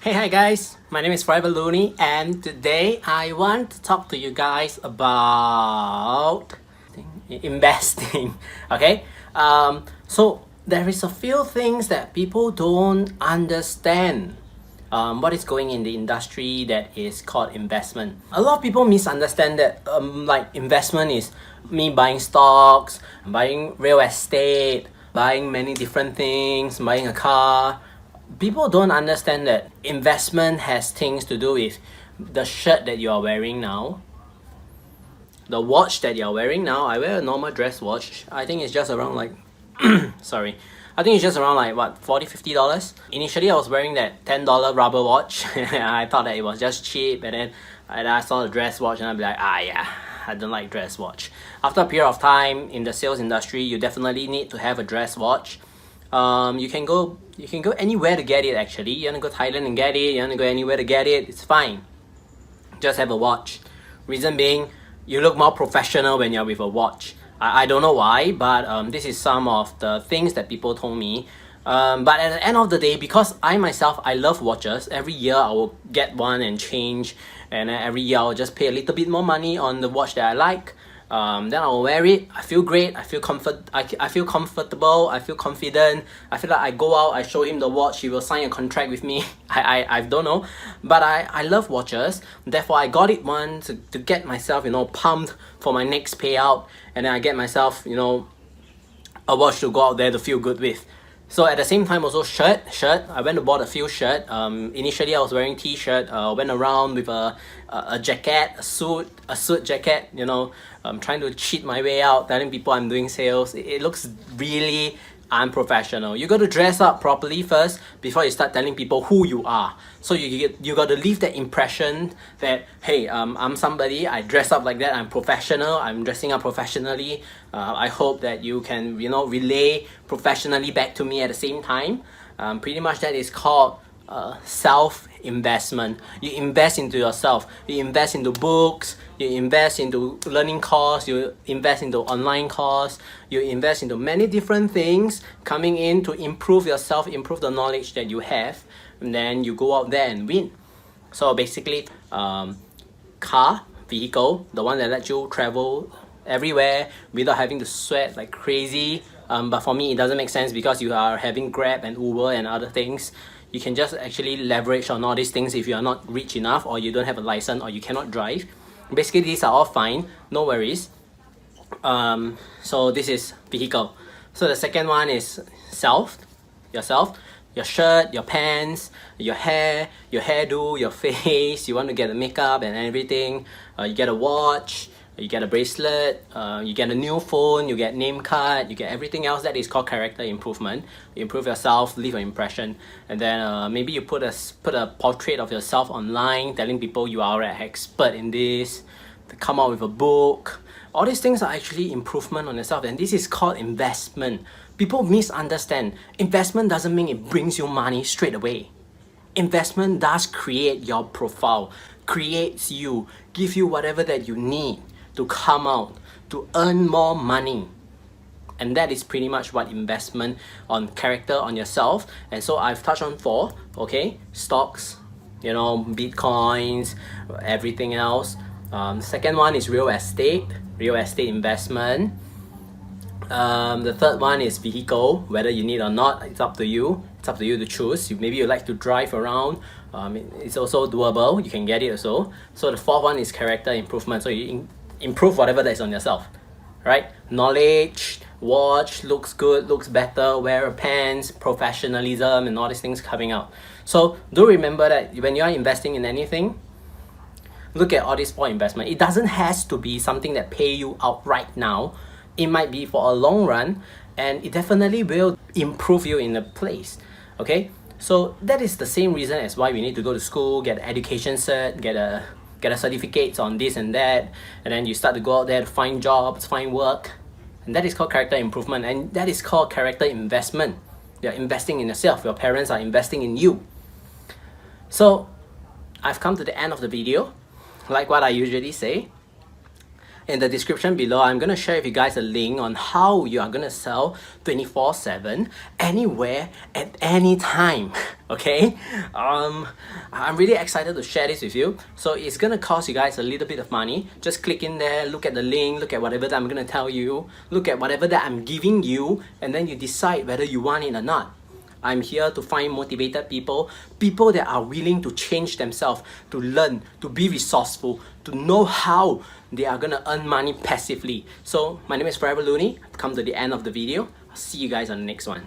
Hi guys, my name is Forever Looney, and today I want to talk to you guys about investing. Okay, so there is a few things that people don't understand. What is going in the industry that is called investment. A lot of people misunderstand that like investment is me buying stocks, buying real estate, buying many different things, buying a car. People don't understand that investment has things to do with the shirt that you are wearing now, the watch that you're wearing now. I wear a normal dress watch. I think it's just around like sorry, I think it's just around like what, 40 $50. Initially I was wearing that $10 rubber watch. I thought that it was just cheap, and then I saw the dress watch and I'd be like, yeah, I don't like dress watch. After a period of time in the sales industry, you definitely need to have a dress watch. You can go anywhere to get it. Actually, you want to go Thailand and get it, you want to go anywhere to get it, it's fine. Just have a watch. Reason being, you look more professional when you're with a watch. I don't know why, but this is some of the things that people told me. But at the end of the day, because I myself, I love watches, every year I will get one and change, and then every year I'll just pay a little bit more money on the watch that I like. Then I'll wear it. I feel great. I feel I feel comfortable. I feel confident. I feel like I go out. I show him the watch. He will sign a contract with me. I don't know, but I love watches. Therefore, I got it one to get myself pumped for my next payout, and then I get myself a watch to go out there to feel good with. So at the same time also shirt. I went to bought a few shirt. Initially I was wearing t-shirt. Went around with a jacket, a suit jacket. Trying to cheat my way out, telling people I'm doing sales. It looks really unprofessional. You got to dress up properly first before you start telling people who you are. So you got to leave that impression that, hey, I'm somebody, I dress up like that, I'm professional, I'm dressing up professionally. I hope that you can relay professionally back to me at the same time. Pretty much that is called self investment. You invest into yourself, you invest into books, you invest into learning course, you invest into online course, you invest into many different things coming in to improve yourself, improve the knowledge that you have, and then you go out there and win. So basically, car, vehicle, the one that lets you travel everywhere without having to sweat like crazy. But for me, it doesn't make sense because you are having Grab and Uber and other things. You can just actually leverage on all these things if you are not rich enough, or you don't have a license, or you cannot drive. Basically, these are all fine, no worries. So this is vehicle. So the second one is yourself, your shirt, your pants, your hair, your hairdo, your face. You want to get the makeup and everything. You get a watch, you get a bracelet, you get a new phone, you get name card, you get everything else. That is called character improvement. You improve yourself, leave an impression, and then maybe you put a portrait of yourself online, telling people you are an expert in this. To come out with a book. All these things are actually improvement on yourself, and this is called investment. People misunderstand. Investment doesn't mean it brings you money straight away. Investment does create your profile, creates you, give you whatever that you need to come out, to earn more money. And that is pretty much what investment on character, on yourself. And so I've touched on 4, okay? Stocks, bitcoins, everything else. Second one is real estate investment. The third one is vehicle, whether you need or not, it's up to you. It's up to you to choose. Maybe you like to drive around. It's also doable. You can get it also. So the fourth one is character improvement. So you improve whatever that is on yourself, right? Knowledge, watch, looks good, looks better, wear pants, professionalism, and all these things coming out. So do remember that when you are investing in anything, look at all these 4 investment. It doesn't has to be something that pay you out right now. It might be for a long run, and it definitely will improve you in a place. Okay, so that is the same reason as why we need to go to school, get an education cert, get a certificate on this and that, and then you start to go out there to find jobs, find work, and that is called character improvement, and that is called character investment. You're investing in yourself. Your parents are investing in you. So I've come to the end of the video. Like what I usually say, In the description below, I'm gonna share with you guys a link on how you are gonna sell 24/7 anywhere at any time. Okay, I'm really excited to share this with you. So it's gonna cost you guys a little bit of money. Just click in there, look at the link, look at whatever that I'm gonna tell you, look at whatever that I'm giving you, and then you decide whether you want it or not. I'm here to find motivated people, people that are willing to change themselves, to learn, to be resourceful, to know how they are gonna earn money passively. So my name is Forever Looney. I've come to the end of the video. I'll see you guys on the next one.